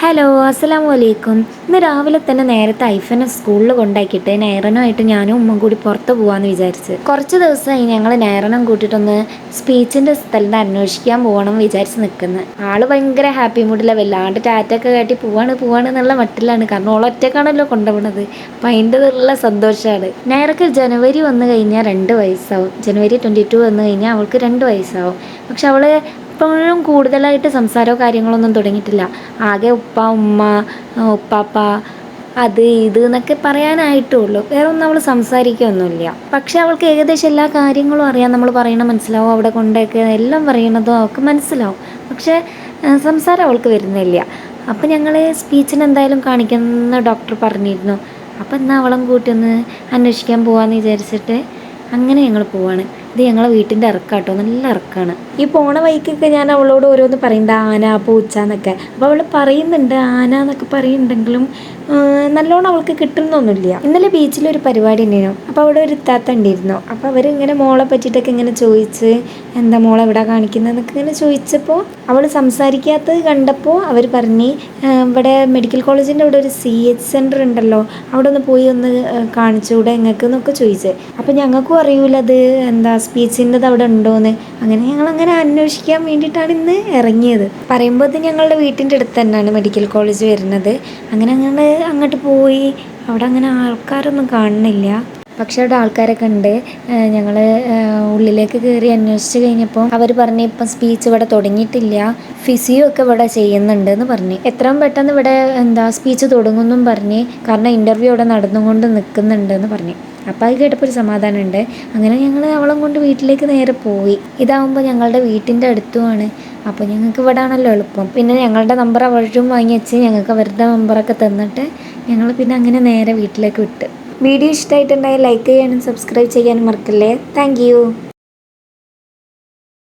Hello, അസ്സലാമു അലൈക്കും. ഇന്ന് രാവിലെ തന്നെ നേരത്തെ ഐഫനെ സ്കൂളിൽ കൊണ്ടാക്കിയിട്ട് നൈറനുമായിട്ട് ഞാനും ഉമ്മയും കൂടി പുറത്ത് പോകാമെന്ന് വിചാരിച്ച്. കുറച്ച് ദിവസമായി ഞങ്ങൾ നൈറനം കൂട്ടിയിട്ടൊന്ന് സ്പീച്ചിൻ്റെ സ്ഥലത്ത് അന്വേഷിക്കാൻ പോകണം വിചാരിച്ച് നിൽക്കുന്നത്. ആള് ഭയങ്കര ഹാപ്പി മൂഡിലാണ്, വല്ലാണ്ട് ടാറ്റൊക്കെ കാട്ടി പോവാണ് എന്നുള്ള മട്ടിലാണ്. കാരണം ഓളൊറ്റക്കാണല്ലോ കൊണ്ടുപോകുന്നത്. അപ്പം അതിൻ്റെ ഉള്ള സന്തോഷമാണ്. നൈറക്ക് ജനുവരി വന്നു കഴിഞ്ഞാൽ 2 വയസ്സാവും. ജനുവരി 22 വന്നു കഴിഞ്ഞാൽ അവൾക്ക് 2 വയസ്സാവും. പക്ഷെ അവൾ ഇപ്പോഴും കൂടുതലായിട്ട് സംസാരമോ കാര്യങ്ങളൊന്നും തുടങ്ങിയിട്ടില്ല. ആകെ ഉപ്പ, ഉമ്മ, ഉപ്പാപ്പ, അത് ഇത് എന്നൊക്കെ പറയാനായിട്ടുള്ളൂ. വേറെ ഒന്നും അവൾ സംസാരിക്കുകയൊന്നുമില്ല. പക്ഷെ അവൾക്ക് ഏകദേശം എല്ലാ കാര്യങ്ങളും അറിയാം. നമ്മൾ പറയണ മനസ്സിലാവും, അവിടെ കൊണ്ടൊക്കെ എല്ലാം പറയണതും അവൾക്ക് മനസ്സിലാവും. പക്ഷേ സംസാരം അവൾക്ക് വരുന്നില്ല. അപ്പം ഞങ്ങൾ സ്പീച്ചിന് എന്തായാലും കാണിക്കുമെന്ന് ഡോക്ടർ പറഞ്ഞിരുന്നു. അപ്പം എന്നാൽ അവളും കൂട്ടി ഒന്ന് അന്വേഷിക്കാൻ പോകാമെന്ന് വിചാരിച്ചിട്ട് അങ്ങനെ ഞങ്ങൾ പോവാണ്. ഇത് ഞങ്ങളെ വീട്ടിൻ്റെ ഇറക്കാട്ടോ, നല്ല ഇറക്കാണ്. ഈ പോണ വഴിക്കൊക്കെ ഞാൻ അവളോട് ഓരോന്ന് പറയുന്നുണ്ട്, ആന, പൂച്ച എന്നൊക്കെ. അപ്പോൾ അവൾ പറയുന്നുണ്ട് ആന എന്നൊക്കെ പറയുന്നുണ്ടെങ്കിലും നല്ലോണം അവൾക്ക് കിട്ടുന്നൊന്നുമില്ല. ഇന്നലെ ബീച്ചിലൊരു പരിപാടി ഉണ്ടായിരുന്നു. അപ്പോൾ അവിടെ ഒരു ഇത്താത്ത ഉണ്ടായിരുന്നു. അപ്പോൾ അവരിങ്ങനെ മോളെ പറ്റിയിട്ടൊക്കെ ഇങ്ങനെ ചോദിച്ച്, എന്താ മോളെ എവിടെ കാണിക്കുന്നതെന്നൊക്കെ ഇങ്ങനെ ചോദിച്ചപ്പോൾ അവൾ സംസാരിക്കാത്തത് കണ്ടപ്പോൾ അവർ പറഞ്ഞ്, ഇവിടെ മെഡിക്കൽ കോളേജിൻ്റെ അവിടെ ഒരു CH സെൻറ്റർ ഉണ്ടല്ലോ, അവിടെ ഒന്ന് പോയി ഒന്ന് കാണിച്ചുകൂടെ നിങ്ങൾക്ക് എന്നൊക്കെ ചോദിച്ചത്. അപ്പോൾ ഞങ്ങൾക്കും അറിയില്ല അത് എന്താ സ്പീച്ചിൻ്റെത് അവിടെ ഉണ്ടോയെന്ന്. അങ്ങനെ ഞങ്ങളങ്ങനെ അന്വേഷിക്കാൻ വേണ്ടിയിട്ടാണ് ഇന്ന് ഇറങ്ങിയത്. പറയുമ്പോൾ ഇത് ഞങ്ങളുടെ വീട്ടിൻ്റെ അടുത്ത് തന്നെയാണ് മെഡിക്കൽ കോളേജ് വരുന്നത്. അങ്ങനെ ഞങ്ങൾ അങ്ങോട്ട് പോയി. അവിടെ അങ്ങനെ ആൾക്കാരൊന്നും കാണുന്നില്ല. പക്ഷെ അവിടെ ആൾക്കാരൊക്കെ ഉണ്ട്. ഞങ്ങൾ ഉള്ളിലേക്ക് കയറി അന്വേഷിച്ച് കഴിഞ്ഞപ്പോൾ അവർ പറഞ്ഞ് ഇപ്പം സ്പീച്ച് ഇവിടെ തുടങ്ങിയിട്ടില്ല, ഫിസിയോ ഒക്കെ ഇവിടെ ചെയ്യുന്നുണ്ട് എന്ന് പറഞ്ഞ്. എത്രയും പെട്ടെന്ന് ഇവിടെ എന്താ സ്പീച്ച് തുടങ്ങുമെന്നും പറഞ്ഞ്, കാരണം ഇൻ്റർവ്യൂ അവിടെ നടന്നുകൊണ്ട് നിൽക്കുന്നുണ്ടെന്ന് പറഞ്ഞ്. അപ്പോൾ അത് കേട്ടപ്പോൾ ഒരു സമാധാനമുണ്ട്. അങ്ങനെ ഞങ്ങൾ അവളെ കൊണ്ട് വീട്ടിലേക്ക് നേരെ പോയി. ഇതാവുമ്പോൾ ഞങ്ങളുടെ വീട്ടിൻ്റെ അടുത്തുമാണ്. അപ്പോൾ ഞങ്ങൾക്ക് ഇവിടെ ആണല്ലോ എളുപ്പം. പിന്നെ ഞങ്ങളുടെ നമ്പർ അവരും വാങ്ങി വെച്ച് ഞങ്ങൾക്ക് അവരുടെ നമ്പറൊക്കെ തന്നിട്ട് ഞങ്ങൾ പിന്നെ അങ്ങനെ നേരെ വീട്ടിലേക്ക് വിട്ട്. വീഡിയോ ഇഷ്ടമായിട്ടുണ്ടായാൽ ലൈക്ക് ചെയ്യാനും സബ്സ്ക്രൈബ് ചെയ്യാനും മറക്കല്ലേ. താങ്ക്